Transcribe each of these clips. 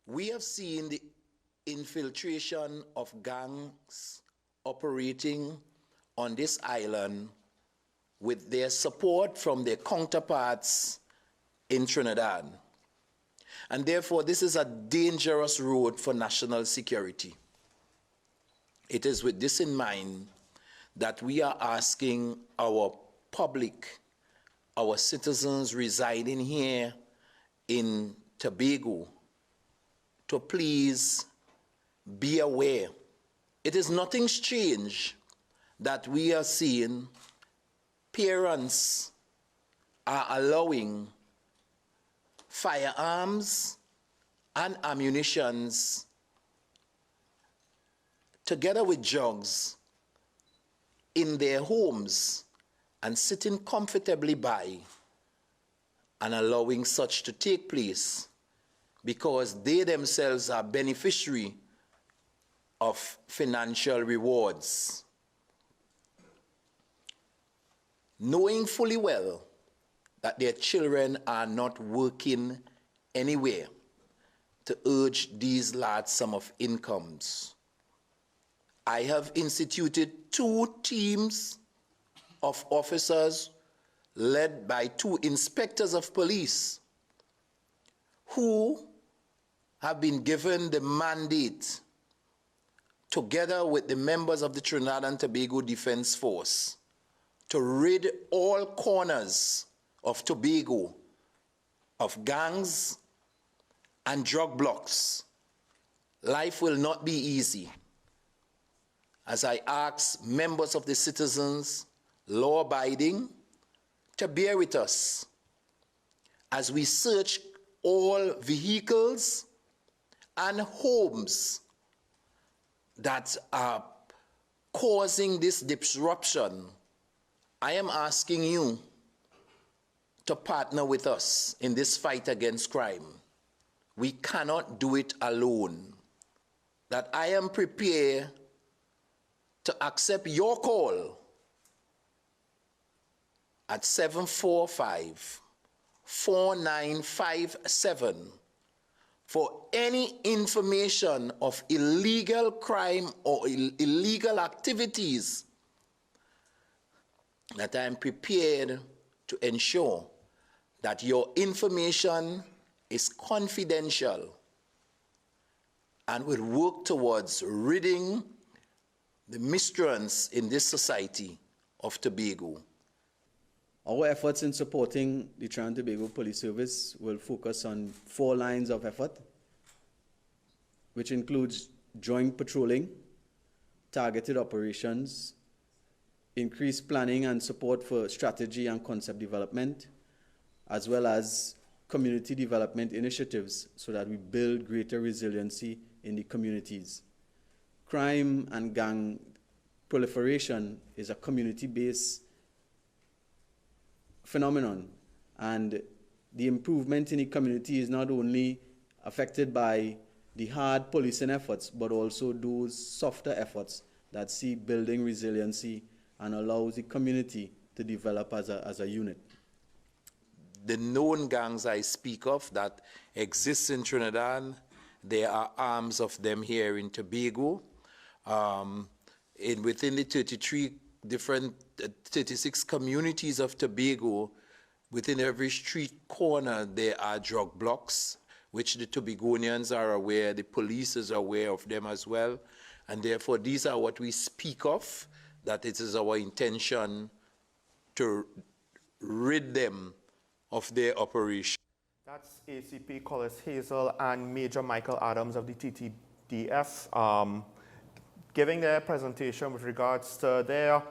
We have seen the infiltration of gangs operating on this island with their support from their counterparts in Trinidad. And therefore, this is a dangerous road for national security. It is with this in mind that we are asking our public, our citizens residing here in Tobago, to please be aware. It is nothing strange that we are seeing parents are allowing firearms and ammunitions together with drugs in their homes and sitting comfortably by and allowing such to take place because they themselves are beneficiary of financial rewards. Knowing fully well that their children are not working anywhere to urge these large sum of incomes. I have instituted 2 teams of officers led by 2 inspectors of police who have been given the mandate, together with the members of the Trinidad and Tobago Defense Force, to rid all corners of Tobago of gangs and drug blocks. Life will not be easy. As I ask members of the citizens, law-abiding, to bear with us as we search all vehicles and homes that are causing this disruption. I am asking you to partner with us in this fight against crime. We cannot do it alone. That I am prepared to accept your call at 745-4957 for any information of illegal crime or illegal activities, that I am prepared to ensure that your information is confidential and will work towards ridding the miscreants in this society of Tobago. Our efforts in supporting the Trinidad and Tobago Police Service will focus on 4 lines of effort, which includes joint patrolling, targeted operations, increased planning and support for strategy and concept development, as well as community development initiatives so that we build greater resiliency in the communities. Crime and gang proliferation is a community-based phenomenon, and the improvement in the community is not only affected by the hard policing efforts, but also those softer efforts that see building resiliency and allows the community to develop as a unit. The known gangs I speak of that exist in Trinidad, there are arms of them here in Tobago. Within the 36 communities of Tobago, within every street corner, there are drug blocks, which the Tobagonians are aware, the police is aware of them as well. And therefore, these are what we speak of, that it is our intention to rid them of their operation. That's ACP Collis Hazel and Major Michael Adams of the TTDF giving their presentation with regards to their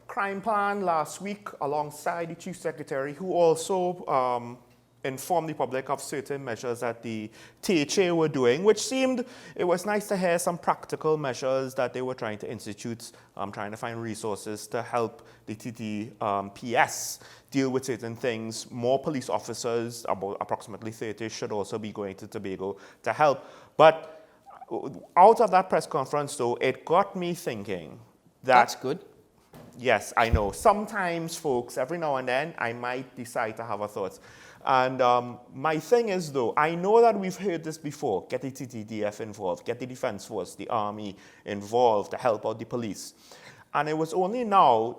crime plan last week alongside the Chief Secretary, who also informed the public of certain measures that the THA were doing, which seemed, it was nice to hear some practical measures that they were trying to institute, trying to find resources to help the TTPS deal with certain things. More police officers, about approximately 30, should also be going to Tobago to help. But out of that press conference, though, it got me thinking that... That's good. Yes, I know. Sometimes, folks, every now and then, I might decide to have a thought. And my thing is, though, I know that we've heard this before. Get the TTDF involved, get the Defense Force, the Army involved to help out the police. And it was only now,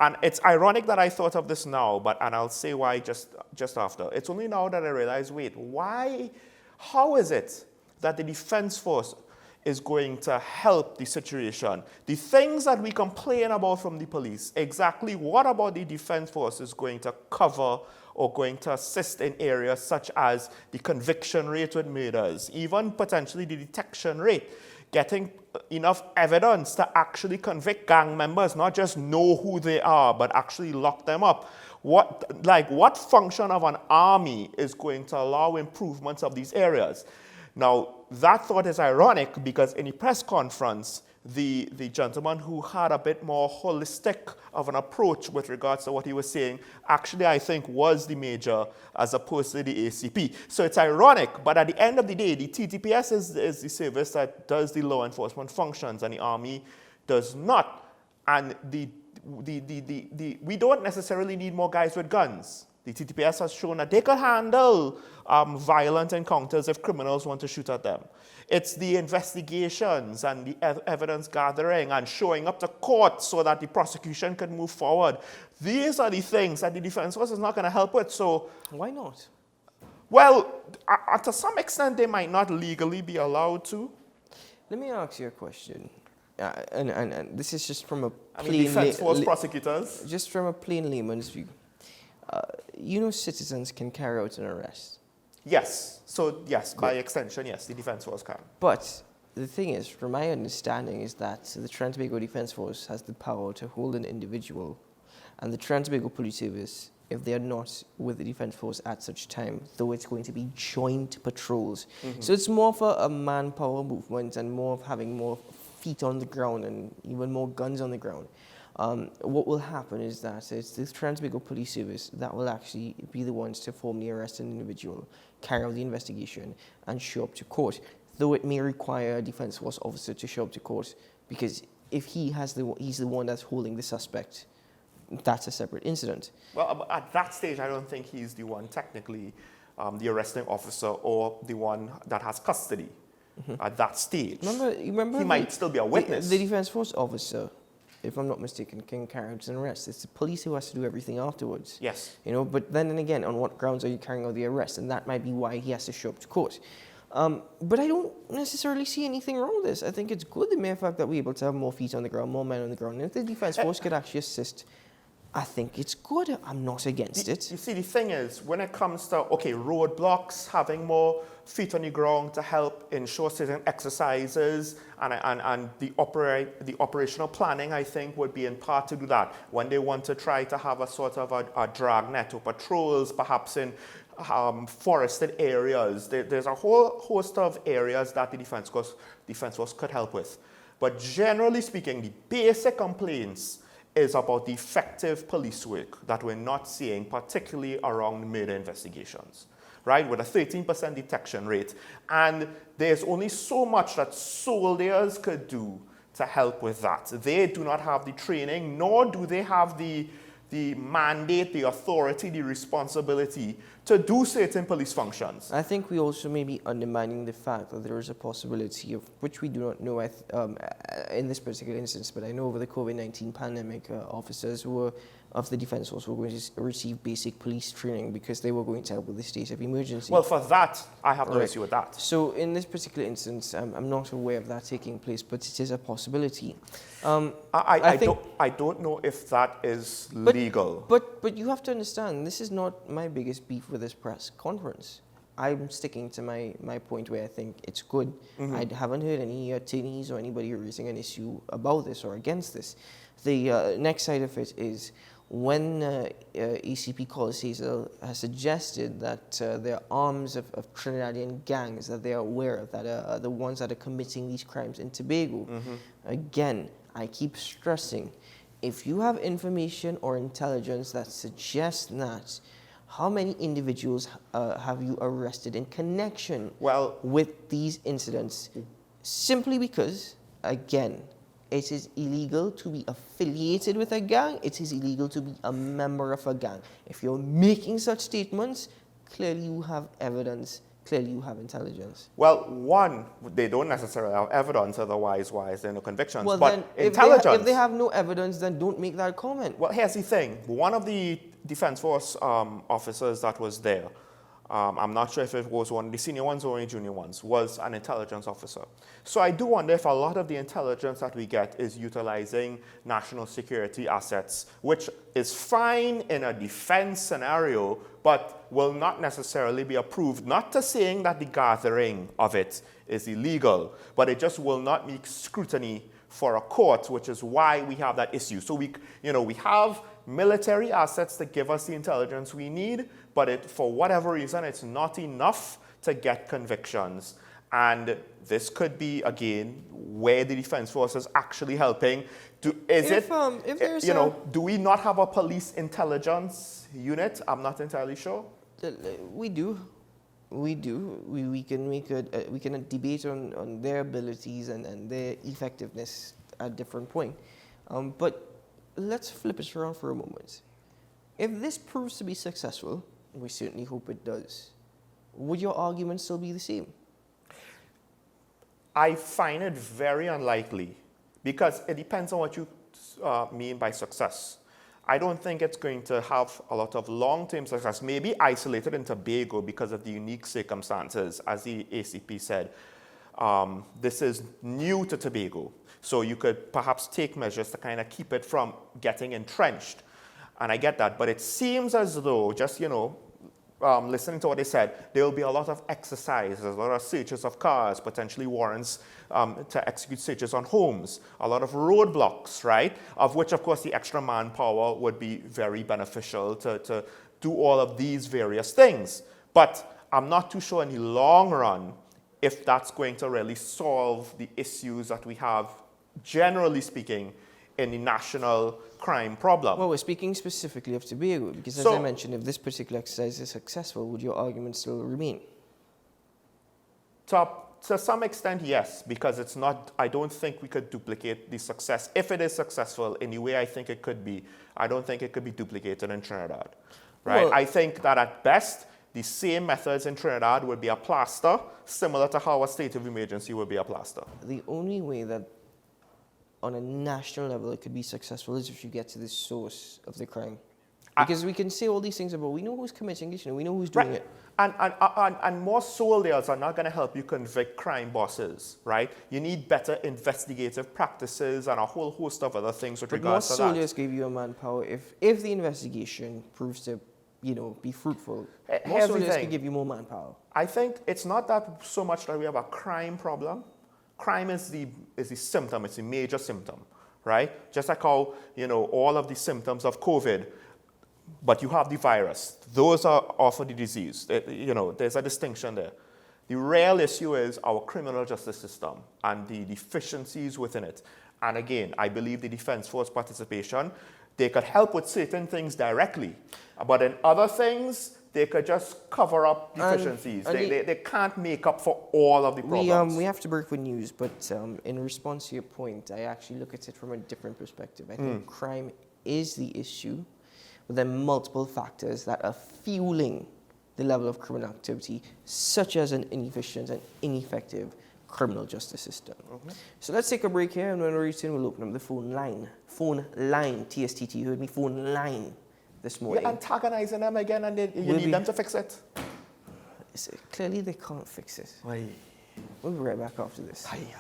and it's ironic that I thought of this now, and I'll say why just after. It's only now that I realize, wait, why, how is it that the Defense Force is going to help the situation? The things that we complain about from the police, exactly what about the Defense Force is going to cover or going to assist in areas such as the conviction rate with murders, even potentially the detection rate, getting enough evidence to actually convict gang members, not just know who they are, but actually lock them up. What function of an army is going to allow improvements of these areas? Now, that thought is ironic because in the press conference, the gentleman who had a bit more holistic of an approach with regards to what he was saying, actually I think was the major as opposed to the ACP. So it's ironic, but at the end of the day, the TTPS is the service that does the law enforcement functions and the Army does not. And we don't necessarily need more guys with guns. The TTPS has shown that they can handle violent encounters if criminals want to shoot at them. It's the investigations and the evidence gathering and showing up to court so that the prosecution can move forward. These are the things that the Defense Force is not going to help with. So why not? Well, to some extent, they might not legally be allowed to. Let me ask you a question. And this is just from a plain... Defense Force prosecutors? Just from a plain layman's view. Citizens can carry out an arrest. Yes. So, yes, by extension, yes, the Defense Force can. But the thing is, from my understanding, is that the Tobago Defense Force has the power to hold an individual, and the Tobago Police Service, if they are not with the Defense Force at such time, though it's going to be joint patrols. Mm-hmm. So it's more of a manpower movement and more of having more feet on the ground and even more guns on the ground. What will happen is that it's the Tobago Police Service that will actually be the ones to formally arrest an individual, carry out the investigation, and show up to court. Though it may require a Defense Force officer to show up to court, because if he's the one that's holding the suspect, that's a separate incident. Well, at that stage, I don't think he's the one technically, the arresting officer or the one that has custody at that stage. Remember he might still be a witness. The Defense Force officer, if I'm not mistaken, can carry out an arrest. It's the police who has to do everything afterwards. Yes. But then again, on what grounds are you carrying out the arrest? And that might be why he has to show up to court. But I don't necessarily see anything wrong with this. I think it's good, the mere fact that we're able to have more feet on the ground, more men on the ground. And if the Defense Force could actually assist, I think it's good. I'm not against it. You see, the thing is, when it comes to, roadblocks, having more feet on the ground to help ensure certain exercises and the operational planning, I think, would be in part to do that. When they want to try to have a sort of a dragnet or patrols, perhaps in forested areas, there's a whole host of areas that the Defense Force could help with. But generally speaking, the basic complaints is about the effective police work that we're not seeing, particularly around murder investigations, right? With a 13% detection rate. And there's only so much that soldiers could do to help with that. They do not have the training, nor do they have the mandate, the authority, the responsibility to do certain police functions. I think we also may be undermining the fact that there is a possibility of, which we do not know in this particular instance, but I know over the COVID-19 pandemic, officers of the Defense Force were going to receive basic police training because they were going to help with the state of emergency. Well, for that, I have no issue with that. So in this particular instance, I'm not aware of that taking place, but it is a possibility. I don't know if that is legal. But you have to understand, this is not my biggest beef with this press conference. I'm sticking to my point where I think it's good. Mm-hmm. I haven't heard any attorneys or anybody raising an issue about this or against this. The next side of it is when ACP Collis Hazel has suggested that there are arms of Trinidadian gangs that they are aware of, that are the ones that are committing these crimes in Tobago. Mm-hmm. Again, I keep stressing, if you have information or intelligence that suggests that, how many individuals have you arrested in connection with these incidents? Simply because, again, it is illegal to be affiliated with a gang. It is illegal to be a member of a gang. If you're making such statements, Clearly you have evidence, clearly you have intelligence. Well, one, they don't necessarily have evidence, otherwise why is there no convictions? Well, but then, intelligence. if they have no evidence, then don't make that comment. Well, here's the thing. One of the Defense Force officers that was there, I'm not sure if it was one of the senior ones or any junior ones, was an intelligence officer. So I do wonder if a lot of the intelligence that we get is utilizing national security assets, which is fine in a defense scenario, but will not necessarily be approved. Not to saying that the gathering of it is illegal, but it just will not meet scrutiny for a court, which is why we have that issue. So we have military assets that give us the intelligence we need, but for whatever reason, it's not enough to get convictions. And this could be, again, where the Defense Force is actually helping. Do we not have a police intelligence unit? I'm not entirely sure. We do. We do. We can make we can debate on their abilities and their effectiveness at different point. But let's flip it around for a moment. If this proves to be successful, we certainly hope it does, would your argument still be the same? I find it very unlikely because it depends on what you mean by success. I don't think it's going to have a lot of long-term success, maybe isolated in Tobago because of the unique circumstances, as the ACP said. This is new to Tobago, so you could perhaps take measures to kind of keep it from getting entrenched. And I get that, but it seems as though, just, listening to what they said, there will be a lot of exercises, a lot of searches of cars, potentially warrants to execute searches on homes, a lot of roadblocks, right? Of which, of course, the extra manpower would be very beneficial to do all of these various things. But I'm not too sure in the long run if that's going to really solve the issues that we have, generally speaking, in the national crime problem. Well, we're speaking specifically of Tobago, because as I mentioned, if this particular exercise is successful, would your argument still remain? To some extent, yes, because it's not, I don't think we could duplicate the success. If it is successful in the way I think it could be, I don't think it could be duplicated in Trinidad, right? Well, I think that at best, the same methods in Trinidad would be a plaster, similar to how a state of emergency would be a plaster. The only way that on a national level it could be successful is if you get to the source of the crime. Because we can say all these things about, we know who's committing it, we know who's doing it. And more soldiers are not going to help you convict crime bosses, right? You need better investigative practices and a whole host of other things with regards to that. More soldiers give you a manpower if the investigation proves to, be fruitful. More soldiers can give you more manpower. I think it's not that so much that we have a crime problem. Crime is the symptom, it's a major symptom, right? Just like how, all of the symptoms of COVID, but you have the virus. Those are often the disease. There's a distinction there. The real issue is our criminal justice system and the deficiencies within it. And again, I believe the Defense Force participation, they could help with certain things directly, but in other things, they could just cover up deficiencies. They can't make up for all of the problems. We have to break with news, but in response to your point, I actually look at it from a different perspective. I think crime is the issue, but there are multiple factors that are fueling the level of criminal activity, such as an inefficient and ineffective criminal justice system. Okay. So let's take a break here, and when we return, we'll open up the phone line. Phone line, TSTT, you heard me, phone line. This morning. You're antagonizing them again, and you need them to fix it? Clearly, they can't fix it. Why? We'll be right back after this. Hiya.